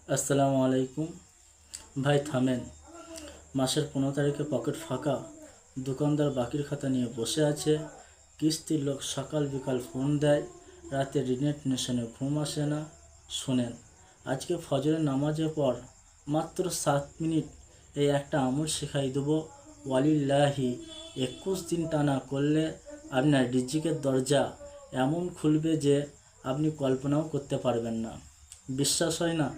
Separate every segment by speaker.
Speaker 1: আসসালামু আলাইকুম। ভাই থামেন, মাসের 15 তারিখে পকেট ফাঁকা, দোকানদার বাকির খাতা নিয়ে বসে আছে, কিস্তির লোক সকাল বিকাল ফোন দেয়, রাতে ঋণের টেনশনে ঘুম আসে না। শোনেন, আজকে ফজরের নামাজের পর মাত্র 7 মিনিট এই একটা আমল শেখাই দেবো। ওয়ালিল্লাহি 21 দিন টানা করলে আপনার রিজিকের দরজা এমন খুলবে যে আপনি কল্পনাও করতে পারবেন না। বিশ্বাস হয় না?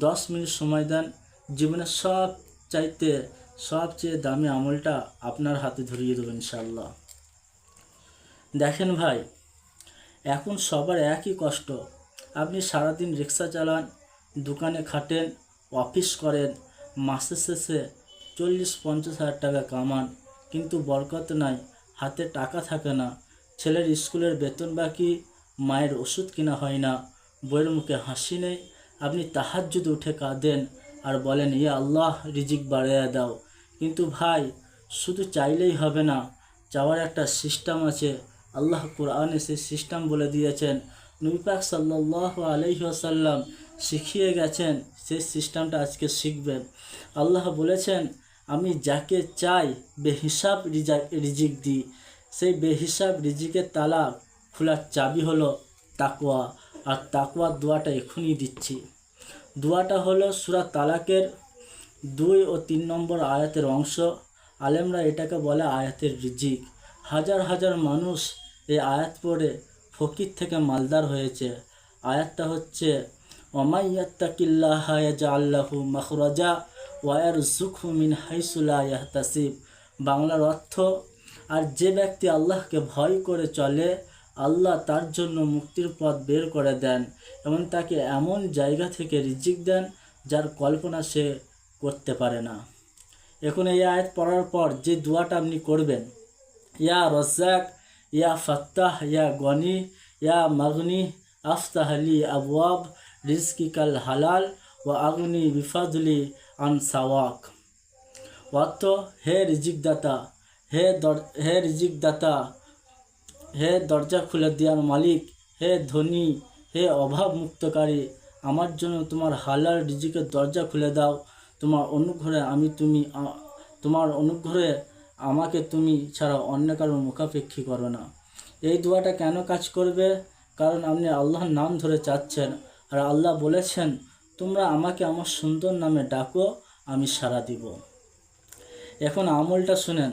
Speaker 1: 10 মিনিট সময় দেন, জীবনের সবচেয়ে দামি আমলটা আপনার হাতে ধরিয়ে দেবেন ইনশাআল্লাহ। দেখেন ভাই, এখন সবার একই কষ্ট। আপনি সারাদিন রিক্সা চালান, দোকানে খাটেন, অফিস করেন, মাসের শেষে 40-50 হাজার টাকা কামান, কিন্তু বরকত নাই, হাতে টাকা থাকে না। ছেলের স্কুলের বেতন বাকি, মায়ের ওষুধ কিনা হয় না, বইয়ের মুখে হাসি নেই। আপনি তাহাজ্জুদ উঠে কাঁদেন আর বলেন, ইয়া আল্লাহ রিজিক বাড়িয়ে দাও। কিন্তু ভাই, শুধু চাইলেই হবে না, চাওয়ার একটা সিস্টেম আছে। আল্লাহ কোরআনে সেই সিস্টেম বলে দিয়েছেন, নবী পাক সাল্লাল্লাহু আলাইহি ওয়াসাল্লাম শিখিয়ে গেছেন। সেই সিস্টেমটা আজকে শিখবেন। আল্লাহ বলেছেন, আমি যাকে চাই বেহিসাব রিজিক দিই। সেই বেহিসাব রিজিকের তালা খোলার চাবি হলো তাকওয়া। আর তাকওয়ার দোয়াটা এখনই দিচ্ছি। দোয়াটা হলো সূরা তালাকের 2 ও 3 নম্বর আয়াতের অংশ। আলেমরা এটাকে বলে আয়াতের রিজিক। হাজার হাজার মানুষ এই আয়াত পড়ে ফকির থেকে মালদার হয়েছে। আয়াতটা হচ্ছে, ওয়া ইয়াত্তাকিল্লাহা ইয়াজআল লাহু মাখরাজা ওয়া ইয়ারযুকহু মিন হাইসু লা ইয়াহতাসিব। বাংলার অর্থ, আর যে ব্যক্তি আল্লাহকে ভয় করে চলে, আল্লাহ তার জন্য মুক্তির পথ বের করে দেন এবং তাকে এমন জায়গা থেকে রিজিক দেন যার কল্পনা সে করতে পারে না। এখন এই আয়াত পড়ার পর যে দোয়াটা আপনি করবেন, ইয়া রাজ্জাক, ইয়া ফাত্তাহ, ইয়া গনি, ইয়া মাগনি, আফতাহ লি আবওয়াব রিজকিকাল হালাল ওয়া আগনি বিফাদলি আন সাওয়াক। অর্থ, হে রিজিকদাতা, হে রিজিকদাতা, হে দরজা খুলে দেওয়ার মালিক, হে ধনী, হে অভাব মুক্তকারী, আমার জন্য তোমার হালাল রিজিকের দরজা খুলে দাও। তোমার অনুগ্রহে আমাকে তুমি ছাড়া অন্য কারোর মুখাপেক্ষী করো না। এই দোয়াটা কেন কাজ করবে? কারণ আপনি আল্লাহর নাম ধরে চাচ্ছেন, আর আল্লাহ বলেছেন, তোমরা আমাকে আমার সুন্দর নামে ডাকো, আমি সাড়া দিব। এখন আমলটা শুনেন।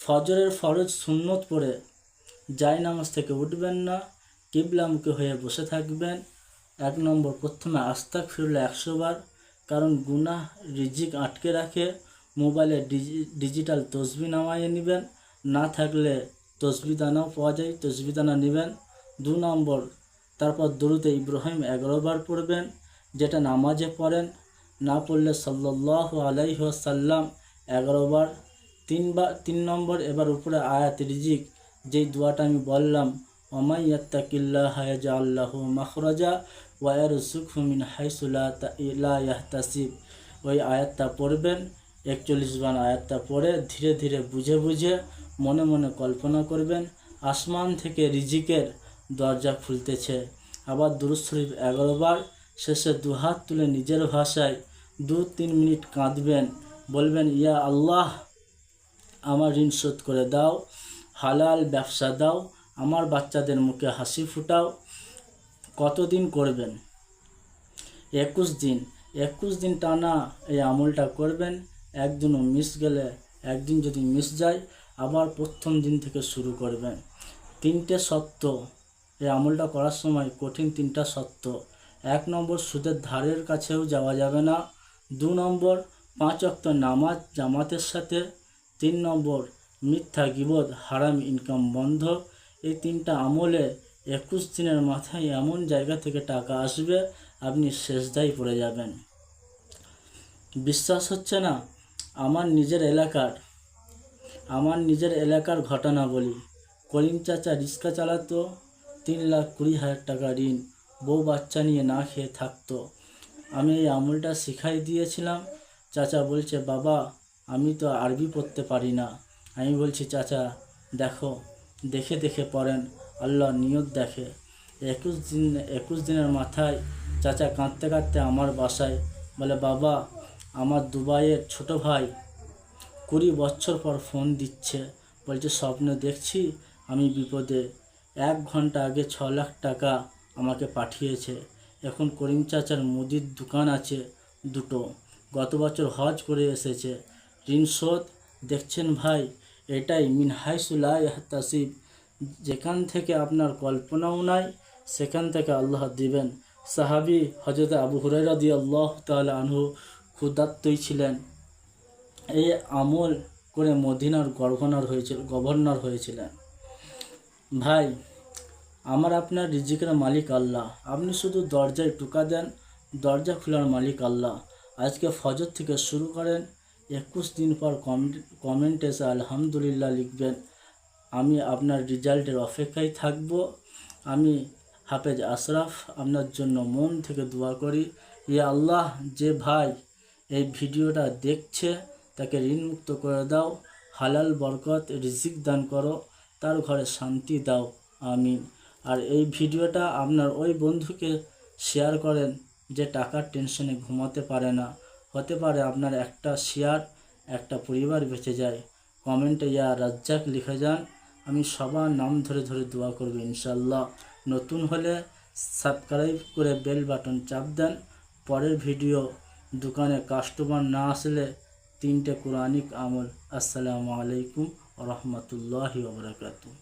Speaker 1: ফজরের ফরজ সুন্নত পড়ে নামাজ থেকে উঠবেন না, কিবলামুখী হয়ে বসে থাকবেন। 1 নম্বর, প্রথমে আস্তাগফিরুল্লাহ 100 বার, কারণ গুনাহ রিজিক আটকে রাখে। মোবাইলে ডিজিটাল তসবিহ নামাইয়ে নেবেন, না থাকলে তসবিহ দানাও পাওয়া যায়, তসবিহ দানা নেবেন। 2 নম্বর, তারপর দরুদে ইব্রাহিম 11 বার পড়বেন, যেটা নামাজে পড়েন, না পড়লে সাল্লাল্লাহু আলাইহি ওয়াসাল্লাম 11 বার। 3 নম্বর, এবার উপরে আয়াত রিজিক যেই দোয়াটা আমি বললাম, ওয়া ইয়াত্তাকিল্লাহা ইয়াজআল লাহু মাখরাজা ওয়া ইয়ারযুকহু মিন হাইসু লা ইয়াহতাসিব, ওই আয়াতটা পড়বেন। 41 বার আয়াতটা পড়ে ধীরে ধীরে বুঝে বুঝে মনে মনে কল্পনা করবেন আসমান থেকে রিজিকের দরজা খুলতেছে। আবার দুরূদ শরীফ 11 বার, শেষে 2 হাত তুলে নিজের ভাষায় 2-3 মিনিট কাঁদবেন, বলবেন, ইয়া আল্লাহ, আমার ঋণ শোধ করে দাও, হালাল ব্যবসা দাও, আমার বাচ্চাদের মুখে হাসি ফুটাও। কতদিন করবেন? 21 দিন। 21 দিন টানা এই আমলটা করবেন। একদিনও মিস গেলে, একদিন যদি মিস যায়, আবার প্রথম দিন থেকে শুরু করবেন। 3টে সত্য এই আমলটা করার সময়, কঠিন 3টা সত্য। 1 নম্বর, সুদের ধারের কাছেও যাওয়া যাবে না। 2 নম্বর, 5 ওয়াক্ত নামাজ জামাতের সাথে। 3 নম্বর, মিথ্যা গীবত, হারাম ইনকাম বন্ধ। এই 3টা আমলে 21 দিনের মাথায় এমন জায়গা থেকে টাকা আসবে, আপনি সেজদায় পড়ে যাবেন। বিশ্বাস হচ্ছে না? আমার নিজের এলাকার ঘটনা বলি। করিম চাচা রিক্সা চালাতো, 3,20,000 টাকা ঋণ, বউ বাচ্চা নিয়ে না খেয়ে থাকতো। আমি এই আমলটা শিখাই দিয়েছিলাম। চাচা বলছে, বাবা আমি তো আরবি পড়তে পারি না। আমি বলছি, চাচা দেখো, দেখে দেখে পড়েন, আল্লাহ নিয়ত দেখে। 21 দিনের মাথায় চাচা কাঁদতে কাঁদতে আমার বাসায় বলে, বাবা আমার দুবাইয়ের ছোট ভাই 20 বছর পর ফোন দিচ্ছে, বলছে স্বপ্নে দেখছি আমি বিপদে, 1 ঘন্টা আগে 6 লাখ টাকা আমাকে পাঠিয়েছে। এখন করিম চাচার মুদির দোকান আছে 2টো, গত বছর হজ করে এসেছে, ঋণ শোধ দেখছেন ভাই, এটাই মিন হাইসু লা ইয়াহতাসিব, যেখান থেকে আপনার কল্পনাও নাই সেখান থেকে আল্লাহ দিবেন। সাহাবী হযরত আবু হুরায়রা রাদিয়াল্লাহু তাআলা আনহু ক্ষুধার্তই ছিলেন, এই আমল করে মদিনার গভর্নর হয়েছিলেন। ভাই আমার আপনার রিজিকের মালিক আল্লাহ, আপনি শুধু দরজায় টোকা দেন, দরজা খোলার মালিক আল্লাহ। আজকে ফজর থেকে শুরু করেন, 21 দিন পর কমেন্টে এসে আলহামদুলিল্লাহ লিখবেন। আমি আপনার রেজাল্টের অপেক্ষায় থাকব। আমি হাফেজ আশরাফ আপনার জন্য মন থেকে দোয়া করি, ইয়া আল্লাহ যে ভাই এই ভিডিওটা দেখছে তাকে ঋণমুক্ত করে দাও, হালাল বরকত রিজিক দান করো, তার ঘরে শান্তি দাও, আমিন। আর এই ভিডিওটা আপনার ওই বন্ধুকে শেয়ার করেন যে টাকার টেনশনে ঘুমাতে পারে না, হতে পারে আপনার একটা শেয়ার একটা পরিবার বেঁচে যায়। কমেন্টে ইয়া রাজ্জাক লিখে যান, আমি সবার নাম ধরে ধরে দোয়া করব ইনশাল্লাহ। নতুন হলে সাবস্ক্রাইব করে বেল বাটন চাপ দেন। পরের ভিডিও, দোকানে কাস্টমার না আসলে 3টে কোরআনিক আমল। আসসালামু আলাইকুম ওয়া রাহমাতুল্লাহি ওয়া বারাকাতুহু।